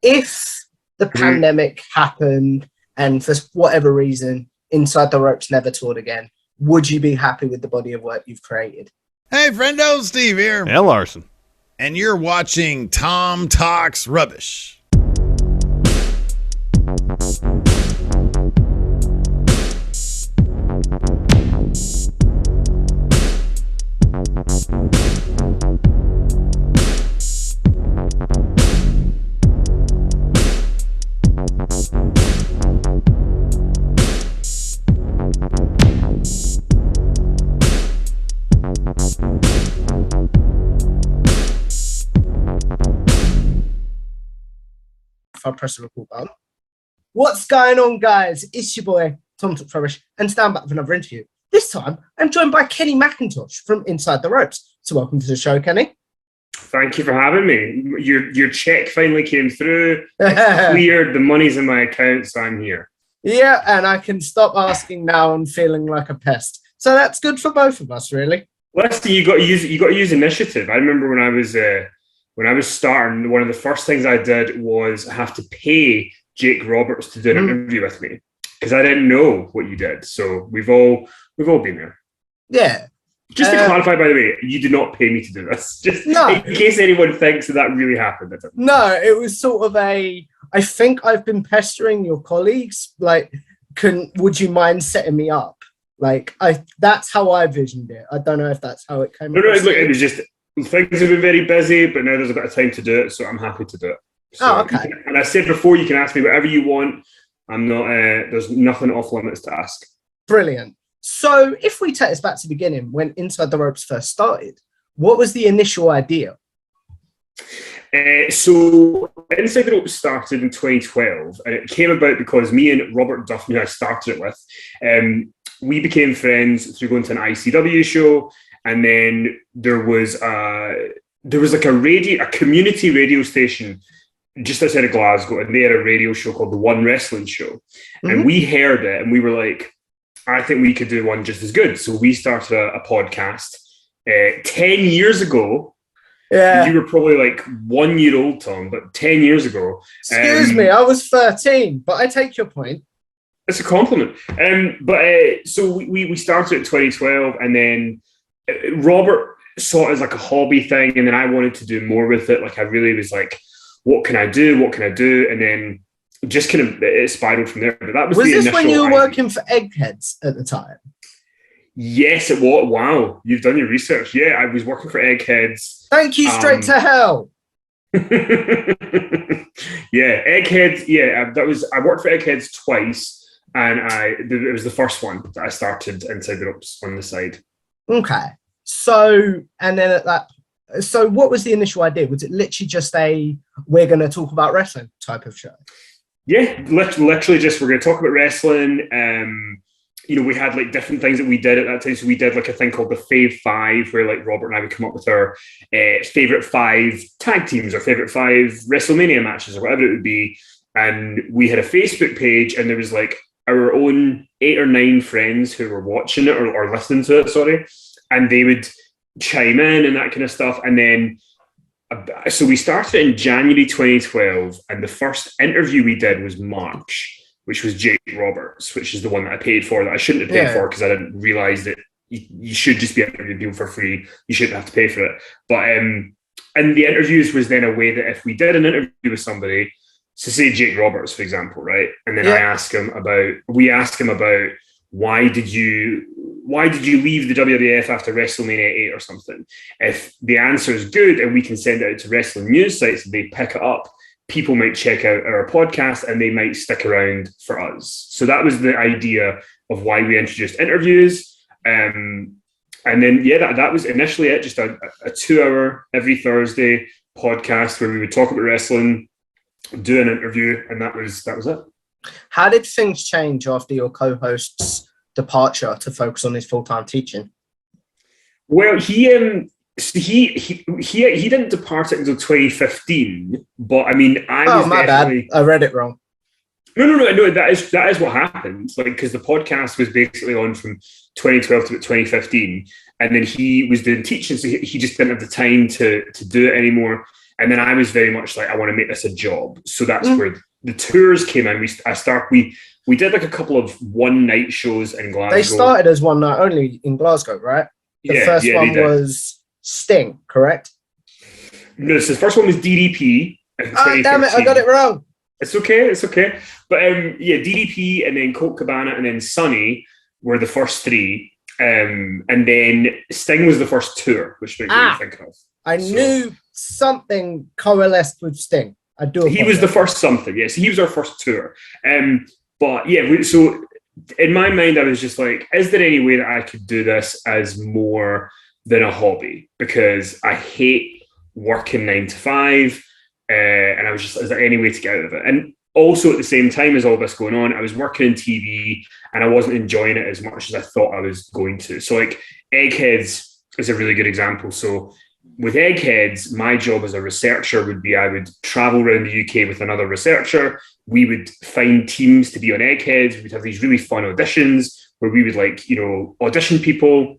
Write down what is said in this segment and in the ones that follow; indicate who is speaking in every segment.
Speaker 1: if the pandemic happened and for whatever reason, Inside the Ropes never toured again, would you be happy with the body of work you've created?
Speaker 2: Hey, friendo, Steve here.
Speaker 3: And Larson.
Speaker 2: And you're watching Tom Talks Rubbish.
Speaker 1: If I press the record button. What's going on, guys? It's your boy, Tom Talks Rubbish, and stand back for another interview. This time, I'm joined by Kenny McIntosh from Inside the Ropes. So welcome to the show, Kenny.
Speaker 4: Thank you for having me. Your check finally came through. It's cleared. The money's in my account, so I'm here.
Speaker 1: Yeah, and I can stop asking now and feeling like a pest. So that's good for both of us, really.
Speaker 4: Listen, you got to use initiative. I remember when I was starting, one of the first things I did was have to pay Jake Roberts to do an interview with me because I didn't know what you did. So we've all been there.
Speaker 1: Yeah.
Speaker 4: Just to clarify, by the way, you did not pay me to do this. Just
Speaker 1: no.
Speaker 4: In case anyone thinks that really happened.
Speaker 1: No, it was sort of I think I've been pestering your colleagues. Like, would you mind setting me up? Like, that's how I visioned it. I don't know if that's how it came.
Speaker 4: No, look, it was just things have been very busy, but now there's a bit of time to do it, so I'm happy to do it. So
Speaker 1: okay.
Speaker 4: And I said before, you can ask me whatever you want. I'm not. There's nothing off limits to ask.
Speaker 1: Brilliant. So if we take us back to the beginning, when Inside the Ropes first started, what was the initial idea?
Speaker 4: So Inside the Ropes started in 2012, and it came about because me and Robert Duffy, who I started it with, we became friends through going to an ICW show, and then there was like a community radio station just outside of Glasgow, and they had a radio show called the One Wrestling Show, and we heard it, and we were like, I think we could do one just as good. So we started a podcast 10 years ago.
Speaker 1: Yeah.
Speaker 4: You were probably like 1 year old, Tom, but 10 years ago.
Speaker 1: Excuse me, I was 13, but I take your point.
Speaker 4: It's a compliment. So we started at 2012, and then Robert saw it as like a hobby thing, and then I wanted to do more with it. Like I really was like, what can I do? And then just kind of it spiraled from there. But that was
Speaker 1: this when you were working for Eggheads at the time?
Speaker 4: Yes, it was. Wow, you've done your research. Yeah, I was working for Eggheads.
Speaker 1: Thank you, straight to hell.
Speaker 4: Yeah, Eggheads. Yeah, I worked for Eggheads twice, and it was the first one that I started Inside the Ropes on the side.
Speaker 1: Okay, so and then so what was the initial idea? Was it literally just we're going to talk about wrestling type of show?
Speaker 4: Yeah, literally just we're going to talk about wrestling. We had like different things that we did at that time. So we did like a thing called the Fave Five, where like Robert and I would come up with our favorite 5 tag teams or favorite 5 WrestleMania matches or whatever it would be. And we had a Facebook page, and there was like our own 8 or 9 friends who were watching it or listening to it, sorry. And they would chime in and that kind of stuff. And then, so we started in January 2012, and the first interview we did was March, which was Jake Roberts, which is the one that I paid for, that I shouldn't have paid for because I didn't realize that you should just be interviewing people for free. You shouldn't have to pay for it. But and the interviews was then a way that if we did an interview with somebody, so say Jake Roberts, for example, right? And then we ask him about why did you leave the WWF after WrestleMania 8 or something? If the answer is good and we can send it out to wrestling news sites and they pick it up, people might check out our podcast and they might stick around for us. So that was the idea of why we introduced interviews. And then, that was initially it, just a 2-hour every Thursday podcast where we would talk about wrestling, do an interview, and that was it.
Speaker 1: How did things change after your co-host's departure to focus on his full-time teaching?
Speaker 4: Well, he didn't depart it until 2015, but I mean,
Speaker 1: my bad. I read it wrong.
Speaker 4: No. That is what happened. Like, because the podcast was basically on from 2012 to 2015, and then he was doing teaching, so he just didn't have the time to do it anymore. And then I was very much like, I want to make this a job. So that's where the tours came in. We did like a couple of one night shows in Glasgow.
Speaker 1: They started as one night only in Glasgow, right? The first one was Sting, correct?
Speaker 4: No, so the first one was DDP.
Speaker 1: Oh, damn it, I got it wrong.
Speaker 4: It's okay. But DDP and then Colt Cabana and then Sonny were the first three. And then Sting was the first tour, which makes me think of.
Speaker 1: I knew something coalesced with Sting. I do.
Speaker 4: He was the first something, yes. He was our first tour. But yeah, so in my mind, I was just like, is there any way that I could do this as more than a hobby? Because I hate working 9 to 5. And I was just, is there any way to get out of it? And also at the same time as all this going on, I was working in TV and I wasn't enjoying it as much as I thought I was going to. So like Eggheads is a really good example. So with Eggheads, my job as a researcher would be I would travel around the UK with another researcher. We would find teams to be on Eggheads. We'd have these really fun auditions where we would audition people,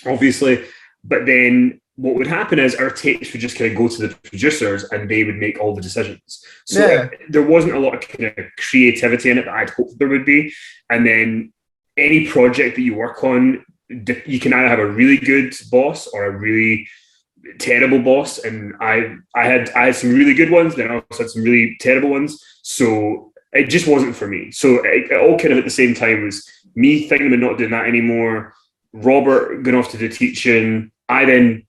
Speaker 4: obviously. But then what would happen is our tapes would just kind of go to the producers and they would make all the decisions. So there wasn't a lot of kind of creativity in it that I'd hoped there would be. And then any project that you work on, you can either have a really good boss or a really terrible boss. And I had some really good ones, then I also had some really terrible ones. So it just wasn't for me. So it all kind of at the same time was me thinking about not doing that anymore. Robert going off to do teaching. I then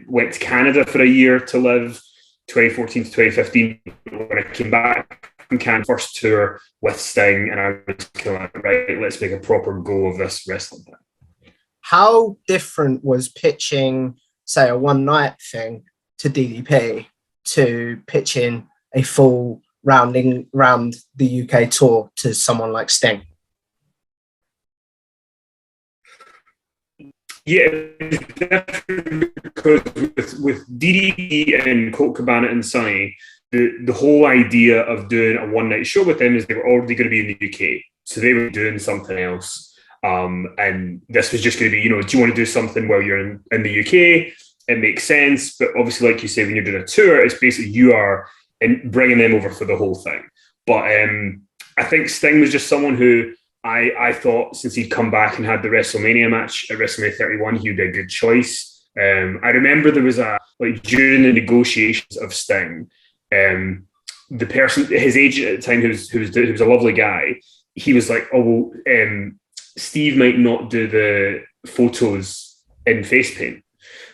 Speaker 4: went to Canada for a year to live, 2014 to 2015. When I came back from Canada, first tour with Sting, and I was kind of like, right, let's make a proper go of this wrestling thing.
Speaker 1: How different was pitching, say, a one night thing to DDP to pitching a full round the UK tour to someone like Sting?
Speaker 4: Yeah, definitely, because with DDP and Colt Cabana and Sonny, the whole idea of doing a one night show with them is they were already going to be in the UK, so they were doing something else, and this was just going to be, do you want to do something while you're in the UK? It makes sense, but obviously, like you say, when you're doing a tour, it's basically you are bringing them over for the whole thing. But I think Sting was just someone who I thought, since he'd come back and had the WrestleMania match at WrestleMania 31, he would be a good choice. I remember there was during the negotiations of Sting, the person, his agent at the time, who was a lovely guy, he was like, "Oh, well, Steve might not do the photos in face paint,"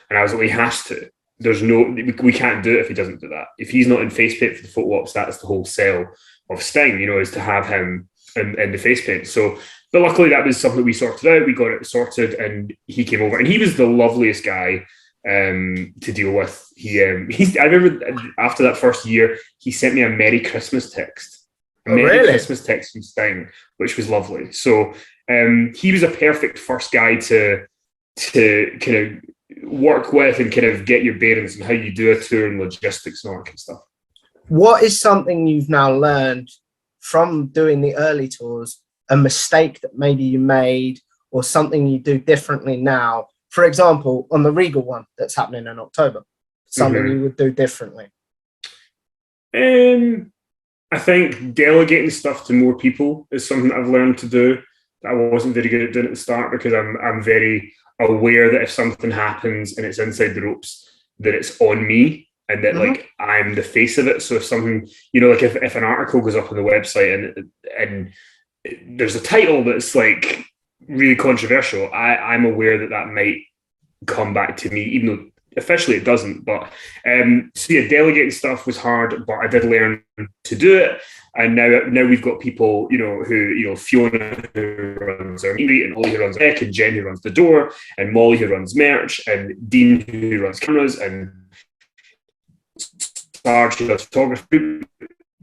Speaker 4: and I was like, "He has to. We can't do it if he doesn't do that. If he's not in face paint for the photo ops, that's the whole sale of Sting, is to have him in the face paint." So, but luckily that was something we sorted out. We got it sorted, and he came over, and he was the loveliest guy to deal with. I remember after that first year, he sent me a Merry Christmas text, Christmas text from Sting, which was lovely. So, he was a perfect first guy to kind of work with and kind of get your bearings and how you do a tour and logistics and all that kind of stuff.
Speaker 1: What is something you've now learned from doing the early tours, a mistake that maybe you made or something you do differently now? For example, on the Regal one that's happening in October, something you would do differently.
Speaker 4: I think delegating stuff to more people is something that I've learned to do that I wasn't very good at doing at the start, because I'm very aware that if something happens and it's inside the ropes, that it's on me. And that I'm the face of it. So if something, if an article goes up on the website and there's a title that's like really controversial, I'm aware that might come back to me, even though officially it doesn't. But delegating stuff was hard, but I did learn to do it. And now we've got people, who Fiona who runs our meet, and Ollie who runs Eck, and Jen who runs the door, and Molly who runs merch, and Dean who runs cameras, and Sarge who does photography.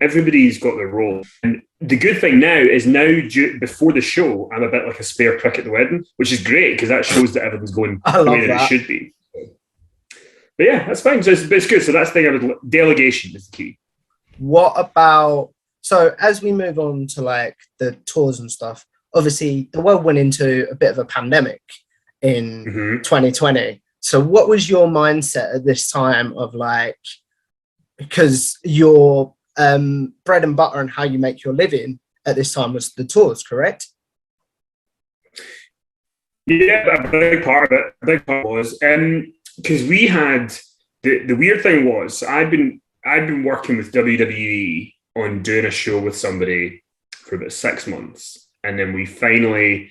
Speaker 4: Everybody's got their role. And the good thing now is before the show, I'm a bit like a spare prick at the wedding, which is great because that shows that everything's going the way that it should be. But yeah, that's fine. So it's good. So that's the thing. Delegation is the key.
Speaker 1: What about, so as we move on to like the tours and stuff, obviously the world went into a bit of a pandemic in 2020. So what was your mindset at this time of like, because your bread and butter and how you make your living at this time was the tours, correct?
Speaker 4: Yeah, a big part of it. A big part was because we had the weird thing was I'd been working with WWE on doing a show with somebody for about 6 months, and then we finally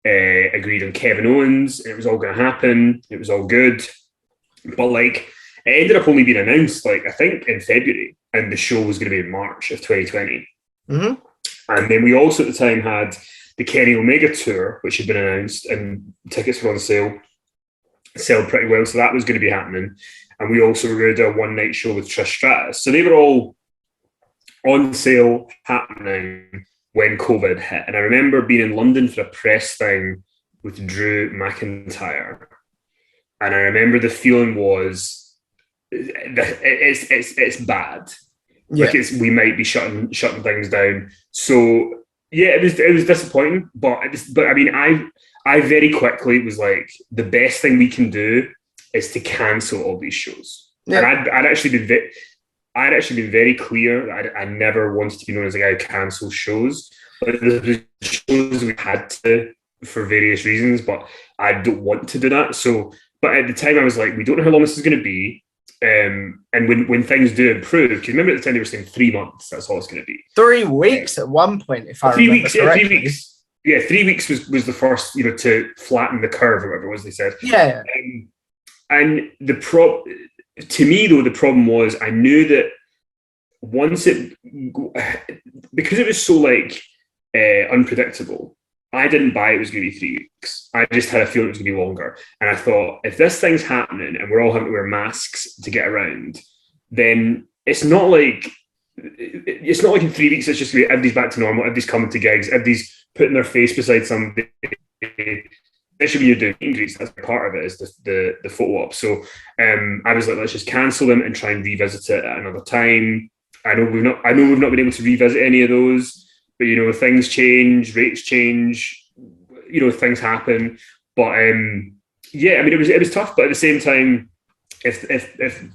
Speaker 4: agreed on Kevin Owens. And it was all going to happen. It was all good, but like it ended up only being announced like I think in February, and the show was going to be in March of 2020.
Speaker 1: Mm-hmm.
Speaker 4: And then we also at the time had the Kenny Omega tour, which had been announced, and tickets were on sale, sold pretty well. So that was going to be happening. And we also were going to do a one-night show with Trish Stratus. So they were all on sale, happening when COVID hit. And I remember being in London for a press thing with Drew McIntyre. And I remember the feeling was, it's bad.
Speaker 1: Yeah.
Speaker 4: Like we might be shutting things down. So yeah, it was disappointing, but I mean, I very quickly was like, the best thing we can do is to cancel all these shows. Yeah. And I'd actually been very clear that I never wanted to be known as a guy who cancels shows. But the shows we had to for various reasons, but I don't want to do that. So, but at the time I was like, we don't know how long this is going to be. And when things do improve, because remember at the time they were saying 3 months, that's all it's going to be.
Speaker 1: 3 weeks at one point, if I remember correctly.
Speaker 4: 3 weeks. Yeah, 3 weeks was the first, to flatten the curve or whatever it was they said.
Speaker 1: Yeah.
Speaker 4: And to me though, the problem was I knew that once because it was so like unpredictable, I didn't buy it was going to be 3 weeks. I just had a feeling it was going to be longer. And I thought, if this thing's happening and we're all having to wear masks to get around, then it's not like in 3 weeks it's just going to be everybody's back to normal, everybody's coming to gigs, everybody's putting their face beside somebody. Especially when you're doing meet and greets, that's part of it, is the photo op. So I was like, let's just cancel them and try and revisit it at another time. I know we've not been able to revisit any of those. But things change, rates change, things happen. But yeah, I mean, it was tough. But at the same time, if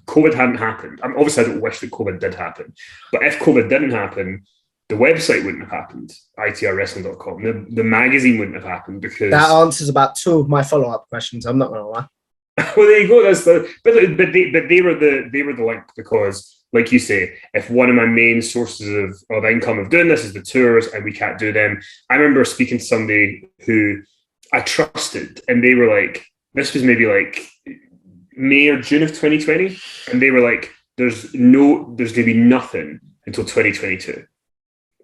Speaker 4: COVID hadn't happened, obviously I don't wish that COVID did happen. But if COVID didn't happen, the website wouldn't have happened. itrwrestling.com. The magazine wouldn't have happened because
Speaker 1: that answers about 2 of my follow-up questions. I'm not going to lie.
Speaker 4: Well, there you go. But they were the link because, like you say, if one of my main sources of income of doing this is the tours and we can't do them. I remember speaking to somebody who I trusted, and they were like, this was maybe like May or June of 2020, and they were like, there's going to be nothing until 2022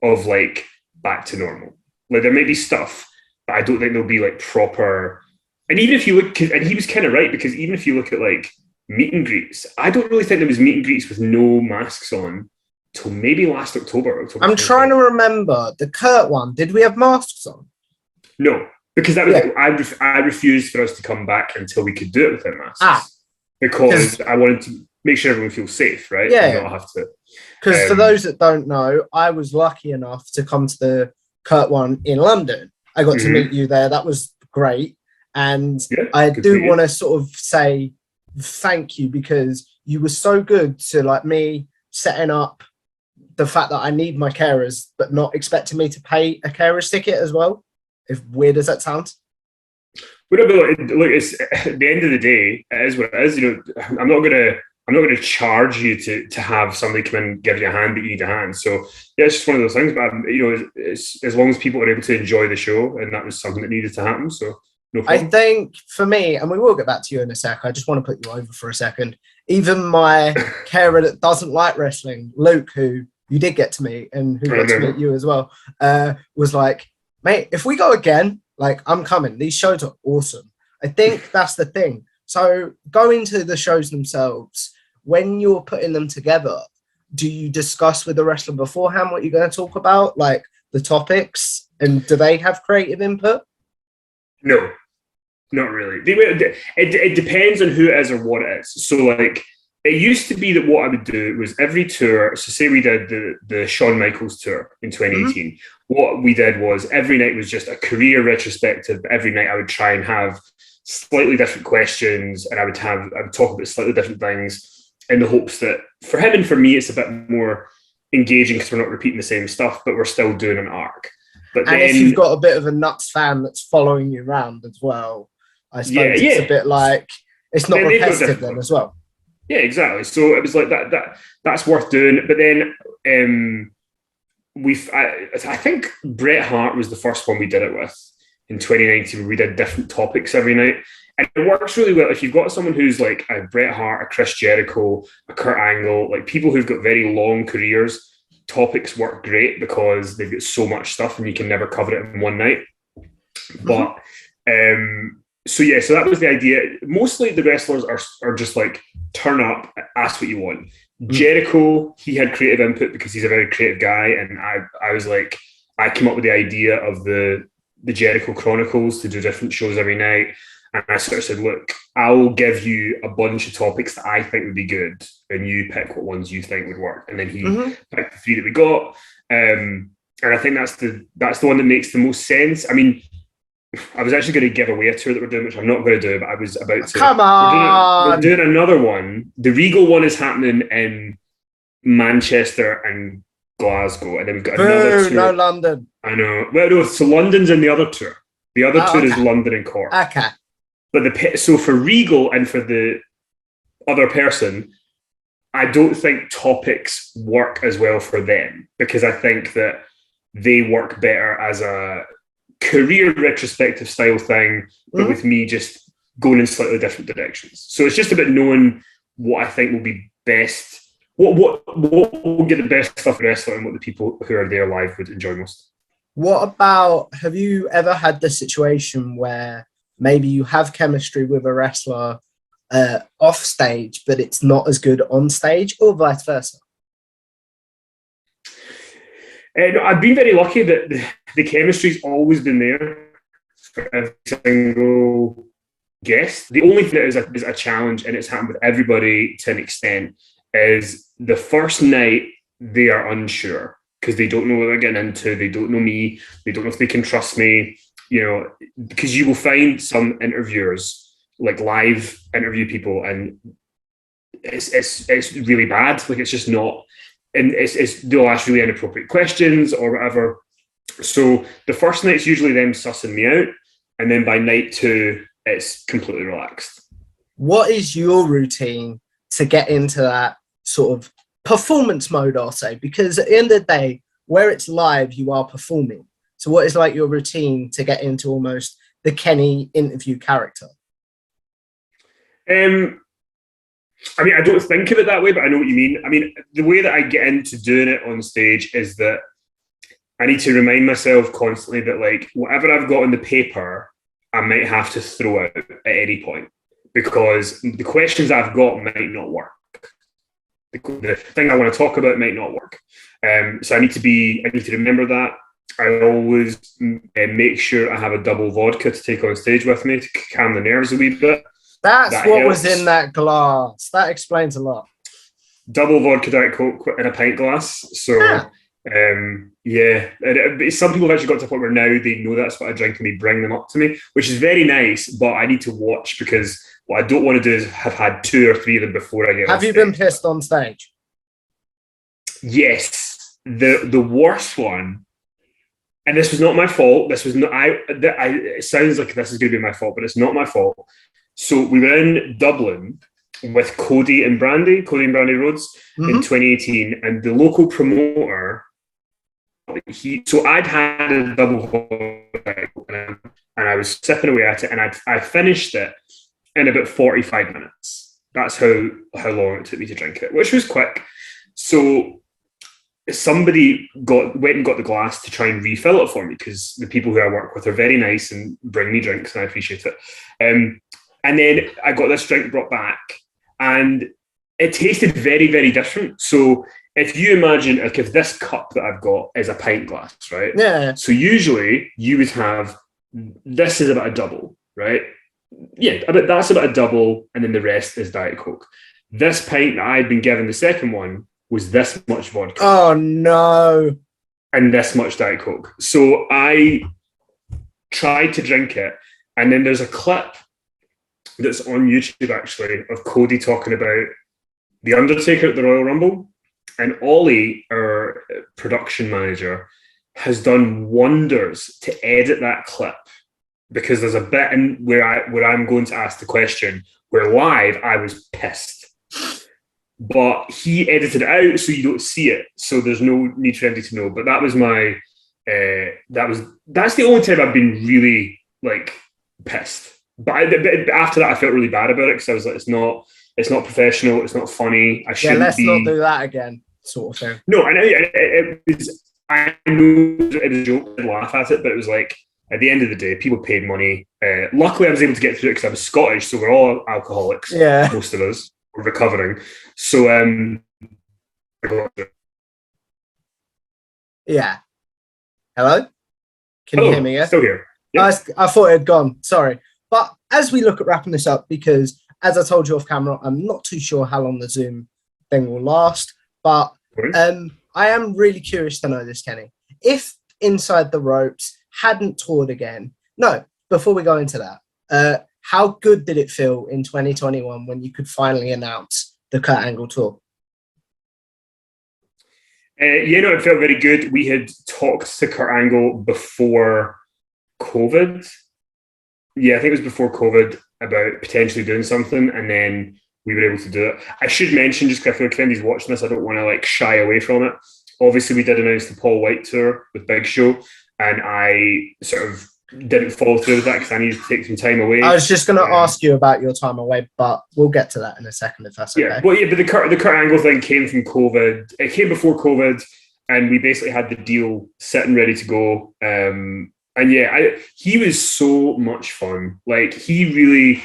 Speaker 4: of like back to normal. Like there may be stuff, but I don't think there'll be like proper. And even if you look, and he was kind of right, because even if you look at like meet and greets, I don't really think there was meet and greets with no masks on till maybe last October.
Speaker 1: I'm trying to remember the Kurt one. Did we have masks on?
Speaker 4: No, because that was I refused for us to come back until we could do it without masks. Because I wanted to make sure everyone feels safe, right?
Speaker 1: Yeah.
Speaker 4: And not have to.
Speaker 1: Because for those that don't know, I was lucky enough to come to the Kurt one in London. I got to meet you there. That was great. And I do want to sort of say thank you, because you were so good to like me setting up the fact that I need my carers, but not expecting me to pay a carer's ticket as well. If weird as that sounds.
Speaker 4: Look, it's at the end of the day, it is what it is. I'm not gonna charge you to have somebody come in and give you a hand, but you need a hand. So yeah, it's just one of those things. But it's as long as people are able to enjoy the show, and that was something that needed to happen. So. No,
Speaker 1: I think for me, and we will get back to you in a sec, I just want to put you over for a second. Even my carer that doesn't like wrestling, Luke, who you did get to meet and who got to meet you as well, was like, mate, if we go again, like, I'm coming. These shows are awesome. I think that's the thing. So going to the shows themselves, when you're putting them together, do you discuss with the wrestler beforehand what you're going to talk about, like the topics, and do they have creative input?
Speaker 4: No. Not really. It depends on who it is or what it is. So, like, it used to be that what I would do was every tour. So, say we did the Shawn Michaels tour in 2018. Mm-hmm. What we did was every night was just a career retrospective. But every night I would try and have slightly different questions, and I would talk about slightly different things. in the hopes that for him and for me, it's a bit more engaging because we're not repeating the same stuff, but we're still doing an arc. But
Speaker 1: and
Speaker 4: then,
Speaker 1: if you've got a bit of a nuts fan that's following you around as well, I suppose it's a bit like it's not repetitive then as well.
Speaker 4: Yeah, exactly. So it was like that's worth doing. But then I think Bret Hart was the first one we did it with in 2019, where we did different topics every night. And it works really well if you've got someone who's like a Bret Hart, a Chris Jericho, a Kurt Angle, like people who've got very long careers. Topics work great because they've got so much stuff and you can never cover it in one night. But so that was the idea. Mostly the wrestlers are just like turn up, ask what you want. Jericho, he had creative input because he's a very creative guy, and I was like, I came up with the idea of the Jericho Chronicles to do different shows every night. And I sort of said, look, I'll give you a bunch of topics that I think would be good, and you pick what ones you think would work. And then he picked the 3 that we got. And I think that's the one that makes the most sense. I mean, I was actually going to give away a tour that we're doing, which I'm not going to do, but I was about to.
Speaker 1: Come on!
Speaker 4: We're doing another one. The Regal one is happening in Manchester and Glasgow. And then we've got another tour.
Speaker 1: No London.
Speaker 4: I know. Well, no, so London's in the other tour. The other tour is London and Cork.
Speaker 1: Okay.
Speaker 4: But so for Regal and for the other person, I don't think topics work as well for them, because I think that they work better as a career retrospective style thing, but with me just going in slightly different directions. So it's just about knowing what I think will be best, what will get the best stuff for wrestling, and what the people who are there live would enjoy most.
Speaker 1: What about, have you ever had the situation where maybe you have chemistry with a wrestler off stage, but it's not as good on stage, or vice versa?
Speaker 4: I've been very lucky that the chemistry's always been there for every single guest. The only thing that is a challenge, and it's happened with everybody to an extent, is the first night they are unsure because they don't know what they're getting into. They don't know me. They don't know if they can trust me. You know, because you will find some interviewers, like live interview people, and it's really bad. Like, it's just not, and they'll ask really inappropriate questions or whatever. So the first night's usually them sussing me out, and then by night 2, it's completely relaxed. What
Speaker 1: is your routine to get into that sort of performance mode, I'll say? Because at the end of the day, where it's live, you are performing. So what is like your routine to get into almost the Kenny interview character?
Speaker 4: I mean, I don't think of it that way, but I know what you mean. I mean, the way that I get into doing it on stage is that I need to remind myself constantly that, like, whatever I've got on the paper, I might have to throw out at any point, because the questions I've got might not work. The thing I want to talk about might not work. So I need to remember that. I always make sure I have a double vodka to take on stage with me to calm the nerves a wee bit.
Speaker 1: That what helps. Was in that glass. That explains a lot.
Speaker 4: Double vodka Diet Coke in a pint glass. So, yeah. Some people have actually got to a point where now they know that's what I drink and they bring them up to me, which is very nice, but I need to watch, because what I don't want to do is have had 2 or 3 of them before I get on stage.
Speaker 1: Have you been pissed on stage?
Speaker 4: Yes. The worst one, and this was not my fault. This was not. It sounds like this is going to be my fault, but it's not my fault. So we were in Dublin with Cody and Brandy Rhodes in 2018, and the local promoter. So I'd had a double vodka, and I was sipping away at it, and I finished it in about 45 minutes. That's how long it took me to drink it, which was quick. So somebody went and got the glass to try and refill it for me, because the people who I work with are very nice and bring me drinks, and I appreciate it. And then I got this drink brought back, and it tasted very, very different. So if you imagine, like, if this cup that I've got is a pint glass, right?
Speaker 1: Yeah.
Speaker 4: So usually you would have, this is about a double, right? Yeah, that's about a double, and then the rest is Diet Coke. This pint that I had been given, the second one, was this much vodka.
Speaker 1: Oh, no.
Speaker 4: And this much Diet Coke. So I tried to drink it, and then there's a clip that's on YouTube, actually, of Cody talking about The Undertaker at the Royal Rumble, and Ollie, our production manager, has done wonders to edit that clip, because there's a bit in where I'm going to ask the question where live I was pissed, but he edited it out so you don't see it, so there's no need for anybody to know. But that was my that's the only time I've been really like pissed. But after that, I felt really bad about it, because I was like, it's not professional, it's not funny. I shouldn't
Speaker 1: let's
Speaker 4: be.
Speaker 1: not do that again, sort of thing.
Speaker 4: No, I know it was. I knew it was a joke. I'd laugh at it, but it was like, at the end of the day, people paid money. Luckily, I was able to get through it because I was Scottish, so we're all alcoholics.
Speaker 1: Yeah,
Speaker 4: most of us were recovering. So,
Speaker 1: yeah. Hello, can you hear me? Yeah,
Speaker 4: still here. Yep.
Speaker 1: I thought it had gone. Sorry, but as we look at wrapping this up, because as I told you off camera, I'm not too sure how long the Zoom thing will last, but I am really curious to know this, Kenny. If Inside the Ropes hadn't toured again, before we go into that, how good did it feel in 2021 when you could finally announce the Kurt Angle tour?
Speaker 4: It felt very good. We had talked to Kurt Angle before COVID. Yeah, I think it was before COVID, about potentially doing something, and then we were able to do it. I should mention, just because I feel like Kennedy's watching this, I don't want to like shy away from it. Obviously, we did announce the Paul White tour with Big Show, and I sort of didn't follow through with that because I needed to take some time away.
Speaker 1: I was just going to ask you about your time away, but we'll get to that in a second if that's okay.
Speaker 4: But the Kurt Angle thing came from COVID. It came before COVID, and we basically had the deal set and ready to go. He was so much fun. Like, he really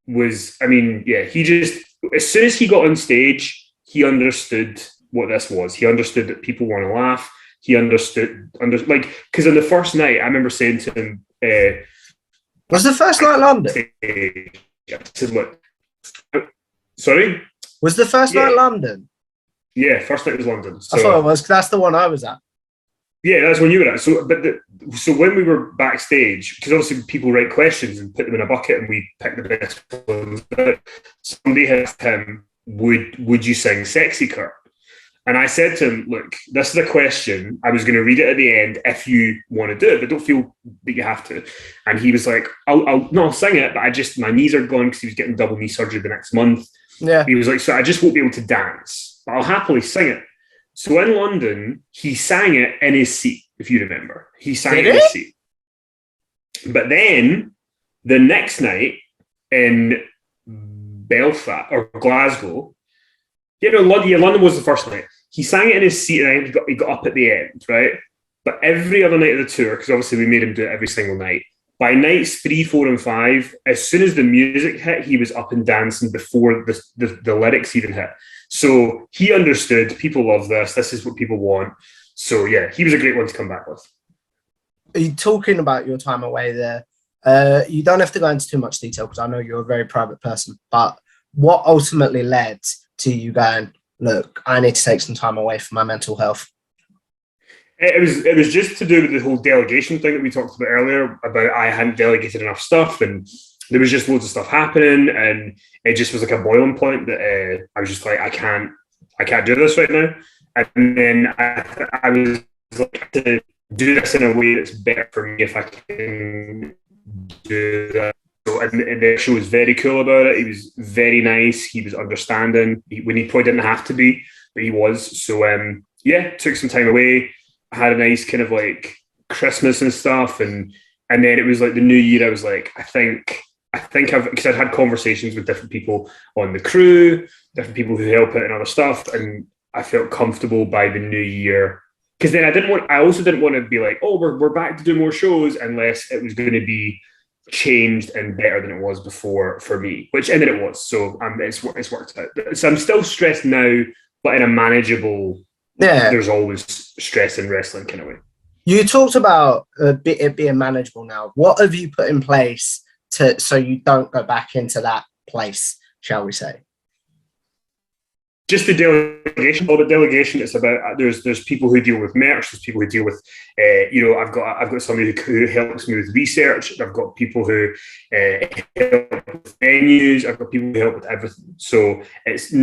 Speaker 4: was. I mean, he just, as soon as he got on stage, he understood what this was. He understood that people want to laugh. He understood, because on the first night, I remember saying to him,
Speaker 1: was the first night London?
Speaker 4: I said, look, sorry?
Speaker 1: Was the first night London?
Speaker 4: Yeah, first night was London. So,
Speaker 1: I thought it was, because that's the one I was at. Yeah,
Speaker 4: that's when you were at. So when we were backstage, because obviously people write questions and put them in a bucket, and we pick the best ones. But somebody asked him, "Would you sing Sexy Kurt?" And I said to him, "Look, this is a question. I was going to read it at the end if you want to do it, but don't feel that you have to." And he was like, "I'll sing it, but my knees are gone," because he was getting double knee surgery the next month.
Speaker 1: Yeah,
Speaker 4: he was like, "So I just won't be able to dance, but I'll happily sing it." So in London, he sang it in his seat, if you remember. He sang it in his seat. But then, the next night in Belfast or Glasgow, London was the first night. He sang it in his seat, and he got up at the end, right? But every other night of the tour, because obviously we made him do it every single night, by nights 3, 4, and 5, as soon as the music hit, he was up and dancing before the lyrics even hit. So he understood, people love this. This is what people want. So yeah, he was a great one to come back with.
Speaker 1: Are you talking about your time away there? You don't have to go into too much detail, because I know you're a very private person, but what ultimately led to you going, look, I need to take some time away for my mental health?
Speaker 4: It was just to do with the whole delegation thing that we talked about earlier, about I hadn't delegated enough stuff, and there was just loads of stuff happening, and it just was like a boiling point that I was just like, I can't do this right now. And then I was like, to do this in a way that's better for me if I can do that. So, and the show was very cool about it. He was very nice. He was understanding when he probably didn't have to be, but he was. So took some time away. I had a nice kind of like Christmas and stuff, and then it was like the new year. I was like, I think because I'd had conversations with different people on the crew, different people who help it and other stuff, and I felt comfortable by the new year. Because then I also didn't want to be like, oh, we're back to do more shows, unless it was going to be changed and better than it was before for me, and then it was. So it's worked out. So I'm still stressed now, but in a manageable. Yeah, there's always stress in wrestling kind of way.
Speaker 1: You talked about it being manageable now. What have you put in place so you don't go back into that place, shall we say?
Speaker 4: just the delegation. All the delegation. It's about there's people who deal with merch. There's people who deal with I've got somebody who helps me with research. I've got people who help with venues. I've got people who help with everything. So it's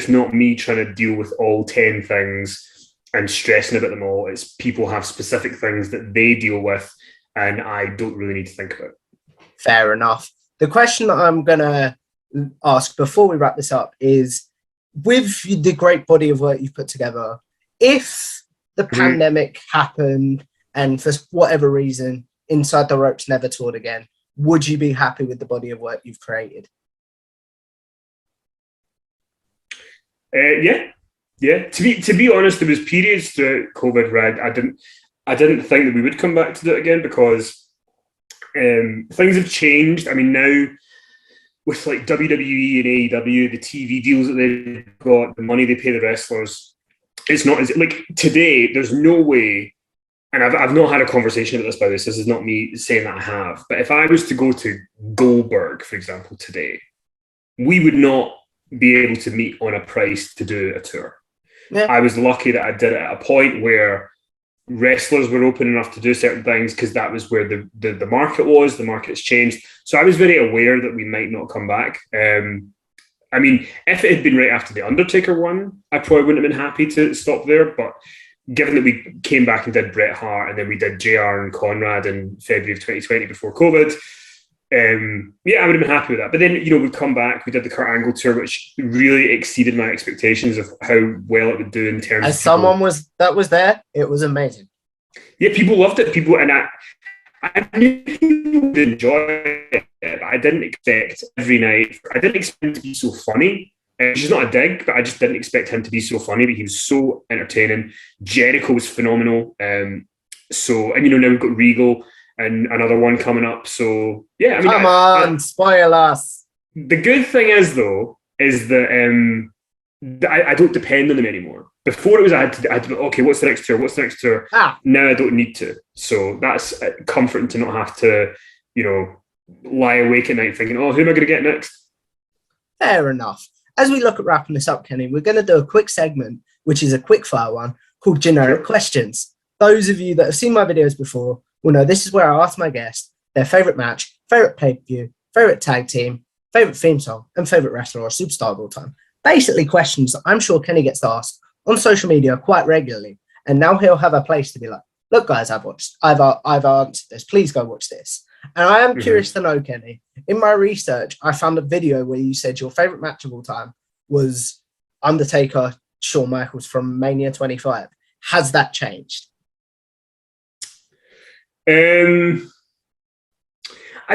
Speaker 4: not me trying to deal with all 10 things and stressing about them all. It's people have specific things that they deal with, and I don't really need to think about.
Speaker 1: Fair enough. The question that I'm gonna ask before we wrap this up is, with the great body of work you've put together, if the pandemic happened and for whatever reason Inside the Ropes never toured again, would you be happy with the body of work you've created?
Speaker 4: Yeah. To be honest, there was periods throughout COVID where I didn't think that we would come back to do it again, because things have changed. I mean, now with like WWE and AEW, the TV deals that they've got, the money they pay the wrestlers, it's not as like today. There's no way, and I've not had a conversation about this. By this is not me saying that I have. But if I was to go to Goldberg, for example, today, we would not be able to meet on a price to do a tour. Yeah. I was lucky that I did it at a point where wrestlers were open enough to do certain things, because that was where the market was. The market's changed. So I was very aware that we might not come back. I mean, if it had been right after the Undertaker one, I probably wouldn't have been happy to stop there. But given that we came back and did Bret Hart, and then we did JR and Conrad in February of 2020 before COVID, I would have been happy with that. But then, we've come back. We did the Kurt Angle tour, which really exceeded my expectations of how well it would do in terms.
Speaker 1: As someone that was there, it was amazing.
Speaker 4: Yeah, people loved it. I knew people would enjoy it, but I didn't expect every night. I didn't expect him to be so funny. Which is not a dig, but I just didn't expect him to be so funny. But he was so entertaining. Jericho was phenomenal. Now we've got Regal and another one coming up. So yeah,
Speaker 1: come on, spoil us.
Speaker 4: The good thing is that I don't depend on them anymore. Before it was I had to okay, what's the next tour? What's the next tour? Now I don't need to. So that's comforting to not have to, lie awake at night thinking, oh, who am I going to get next?
Speaker 1: Fair enough. As we look at wrapping this up, Kenny, we're going to do a quick segment, which is a quick fire one called Generic Questions. Those of you that have seen my videos before will know this is where I ask my guests their favourite match, favourite pay-per-view, favourite tag team, favourite theme song, and favourite wrestler or superstar of all time. Basically questions that I'm sure Kenny gets asked on social media quite regularly. And now he'll have a place to be like, look, guys, I've answered this. Please go watch this. And I am curious to know, Kenny, in my research, I found a video where you said your favourite match of all time was Undertaker, Shawn Michaels from Mania 25. Has that changed?
Speaker 4: I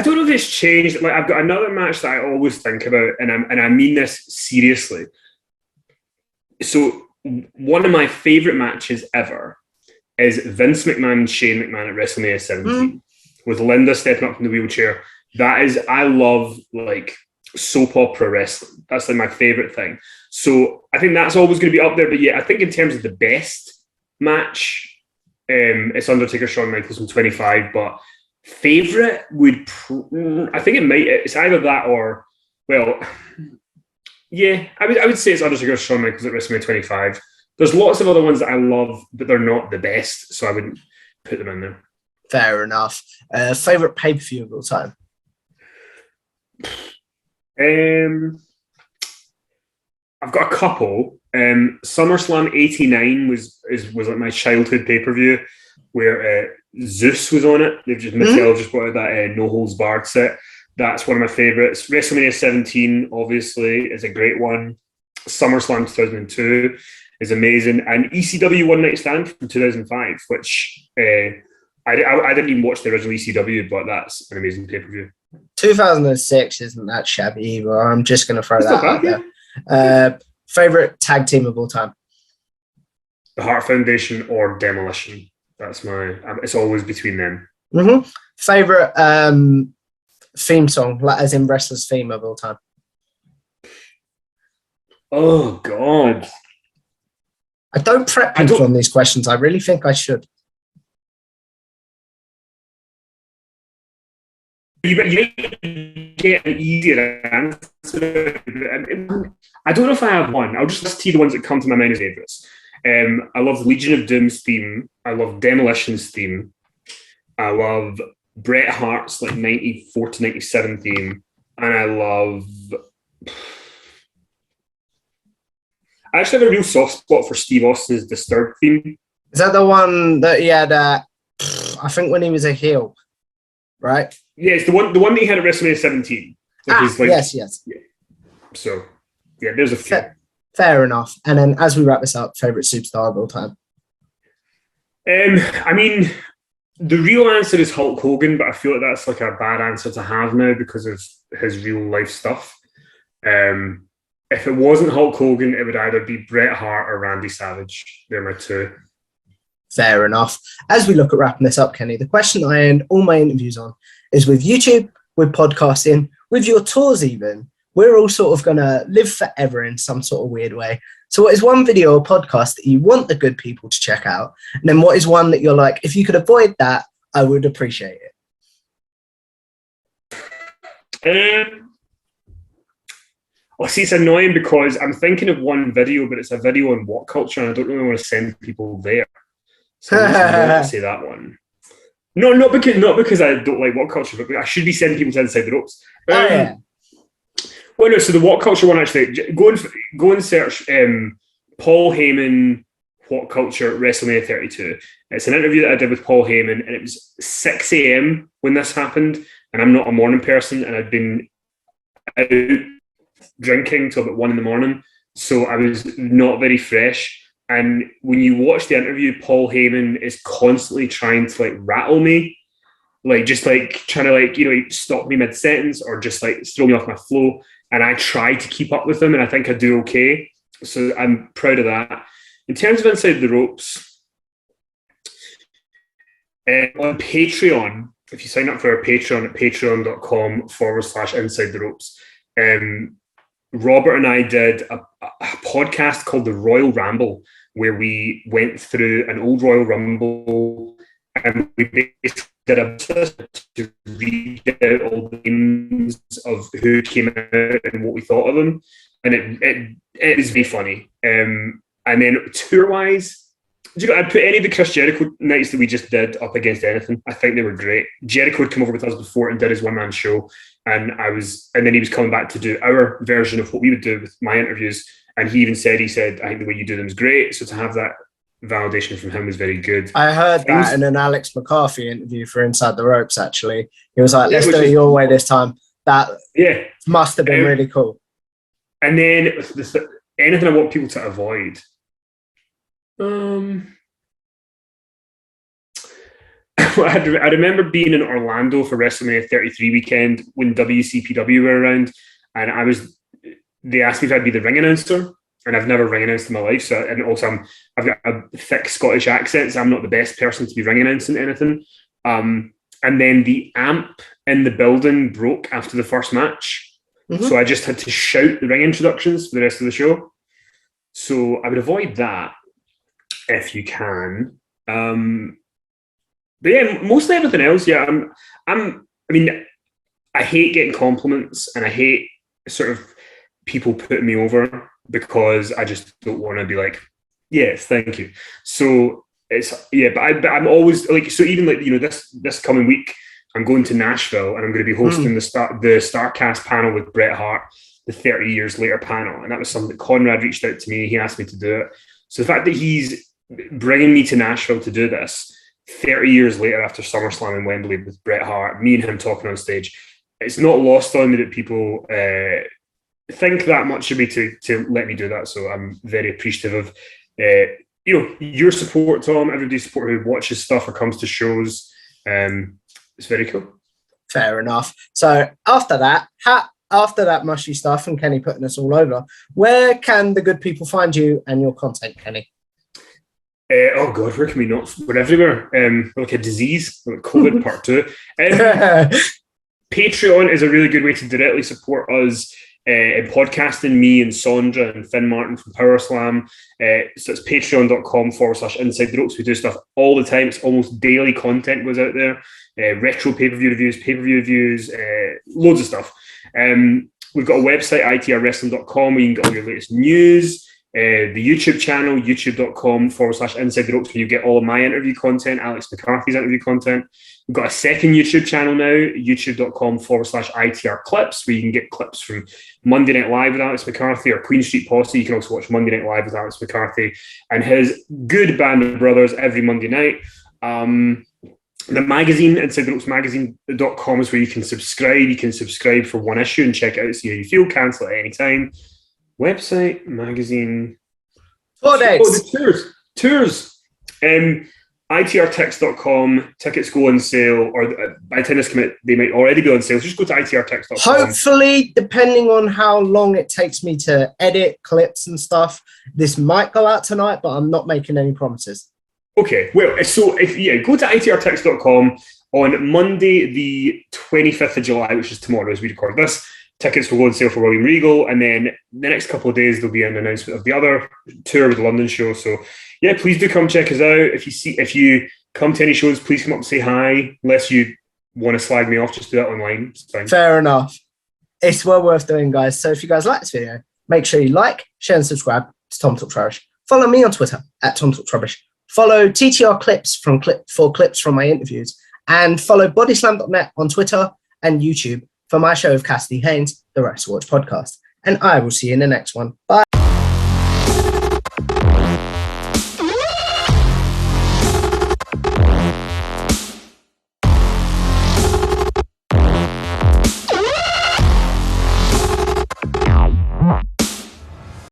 Speaker 4: don't know if it's changed. Like, I've got another match that I always think about, and I mean this seriously. So one of my favourite matches ever is Vince McMahon and Shane McMahon at WrestleMania 17 with Linda stepping up from the wheelchair. I love like soap opera wrestling. That's like my favourite thing. So I think that's always going to be up there. But yeah, I think in terms of the best match, it's Undertaker, Shawn Michaels from 25. But favourite I think it's either that or, well, yeah, I would say it's Undertaker, Shawn Michaels at WrestleMania 25. There's lots of other ones that I love, but they're not the best, so I wouldn't put them in there.
Speaker 1: Fair enough. Favourite pay-per-view of all time?
Speaker 4: I've got a couple. SummerSlam 89 was like my childhood pay-per-view, where Zeus was on it. Mattel just brought out that No Holds Barred set. That's one of my favourites. WrestleMania 17, obviously, is a great one. SummerSlam 2002 is amazing. And ECW One Night Stand from 2005, which I didn't even watch the original ECW, but that's an amazing pay-per-view. 2006
Speaker 1: isn't that shabby either. I'm just going to throw that out there. Favourite tag team of all time?
Speaker 4: The Hart Foundation or Demolition. That's it's always between them.
Speaker 1: Favourite theme song, like as in wrestler's theme of all time?
Speaker 4: Oh, God.
Speaker 1: I don't prep people on these questions. I really think I should.
Speaker 4: you get an easier answer. I don't know if I have one. I'll just list to you the ones that come to my mind as favourites. I love Legion of Doom's theme. I love Demolition's theme. I love Bret Hart's like 94 to 97 theme. And I love... I actually have a real soft spot for Steve Austin's Disturbed theme.
Speaker 1: Is that the one that he had, I think when he was a heel, right?
Speaker 4: Yeah, it's the one that he had at WrestleMania 17.
Speaker 1: Yes.
Speaker 4: Yeah. So, yeah, there's a few.
Speaker 1: Fair enough. And then as we wrap this up, favourite superstar of all time?
Speaker 4: I mean, the real answer is Hulk Hogan, but I feel like that's like a bad answer to have now because of his real life stuff. If it wasn't Hulk Hogan, it would either be Bret Hart or Randy Savage. They're my two.
Speaker 1: Fair enough. As we look at wrapping this up, Kenny, the question I end all my interviews on is with YouTube, with podcasting, with your tours even, we're all sort of going to live forever in some sort of weird way. So what is one video or podcast that you want the good people to check out? And then what is one that you're like, if you could avoid that, I would appreciate
Speaker 4: it? See, it's annoying because I'm thinking of one video, but it's a video on what culture, and I don't really want to send people there. So I'm not to say that one. No, not because I don't like what culture, but I should be sending people to Inside the Ropes.
Speaker 1: Yeah.
Speaker 4: Well, no. So the what culture one, actually, go and search Paul Heyman what culture WrestleMania 32. It's an interview that I did with Paul Heyman, and it was 6 a.m. when this happened, and I'm not a morning person, and I'd been out drinking till about 1 a.m, so I was not very fresh. And when you watch the interview, Paul Heyman is constantly trying to like rattle me, like just like trying to like stop me mid sentence or just like throw me off my flow. And I try to keep up with him, and I think I do okay. So I'm proud of that. In terms of Inside the Ropes, on Patreon, if you sign up for our Patreon at patreon.com/Inside the Ropes, Robert and I did a podcast called The Royal Ramble, where we went through an old Royal Rumble and we basically did a to read out all the names of who came out and what we thought of them. And it was very funny. And then tour-wise, I'd put any of the Chris Jericho nights that we just did up against anything. I think they were great. Jericho had come over with us before and did his one-man show. And then he was coming back to do our version of what we would do with my interviews. And he even said, I think the way you do them is great. So to have that validation from him was very good.
Speaker 1: I heard that in an Alex McCarthy interview for Inside the Ropes, actually. He was like, let's do it your way this time. That must have been really cool.
Speaker 4: And then anything I want people to avoid. I remember being in Orlando for WrestleMania 33 weekend when WCPW were around, and they asked me if I'd be the ring announcer, and I've never ring announced in my life. So, and also I've got a thick Scottish accent, so I'm not the best person to be ring announcing anything. And then the amp in the building broke after the first match, so I just had to shout the ring introductions for the rest of the show. So I would avoid that if you can. But yeah, mostly everything else. Yeah, I mean, I hate getting compliments, and I hate sort of people putting me over because I just don't want to be like, yes, thank you. So but I'm always like, so even like this coming week, I'm going to Nashville and I'm going to be hosting the Starcast panel with Bret Hart, the 30 years later panel, and that was something that Conrad reached out to me. He asked me to do it. So the fact that he's bringing me to Nashville to do this 30 years later after SummerSlam in Wembley with Bret Hart, me and him talking on stage, it's not lost on me that people think that much of me to let me do that. So I'm very appreciative of your support, Tom, everybody's support who watches stuff or comes to shows. It's very cool.
Speaker 1: Fair enough. So after that mushy stuff and Kenny putting us all over, where can the good people find you and your content, Kenny?
Speaker 4: Oh God, where can we not? We're everywhere. Like a disease, like COVID part 2. Patreon is a really good way to directly support us. in podcasting, me and Sondra and Finn Martin from Power Slam. So it's patreon.com/inside the ropes. We do stuff all the time. It's almost daily content goes out there. Retro pay-per-view reviews, loads of stuff. We've got a website, itrwrestling.com, where you can get all your latest news. The YouTube channel, youtube.com/inside the ropes, where you get all of my interview content, Alex McCarthy's interview content. We've got a second YouTube channel now, youtube.com/ITR clips, where you can get clips from Monday Night Live with Alex McCarthy or Queen Street Posse. You can also watch Monday Night Live with Alex McCarthy and his good band of brothers every Monday night. The magazine, InsideTheRopesMagazine.com, is where you can subscribe. You can subscribe for one issue and check it out, see how you feel, cancel at any time. Website, magazine.
Speaker 1: Tour dates.
Speaker 4: The tours. ITRTix.com. Tickets go on sale, or by the time this commit, they might already be on sale. So just go to ITRTix.com.
Speaker 1: Hopefully, depending on how long it takes me to edit clips and stuff, this might go out tonight, but I'm not making any promises.
Speaker 4: Okay, well, so go to ITRTix.com on Monday, the 25th of July, which is tomorrow as we record this. Tickets will go on sale for William Regal, and then the next couple of days there'll be an announcement of the other tour with the London show. So yeah, please do come check us out. If you come to any shows, please come up and say hi. Unless you want to slag me off, just do that online. It's fine.
Speaker 1: Fair enough. It's well worth doing, guys. So if you guys like this video, make sure you like, share, and subscribe to Tom Talks Rubbish. Follow me on Twitter at Tom Talks Rubbish. Follow TTR Clips for clips from my interviews, and follow bodyslam.net on Twitter and YouTube for my show with Cassidy Haynes, the Wrestle Watch podcast. And I will see you in the next one. Bye.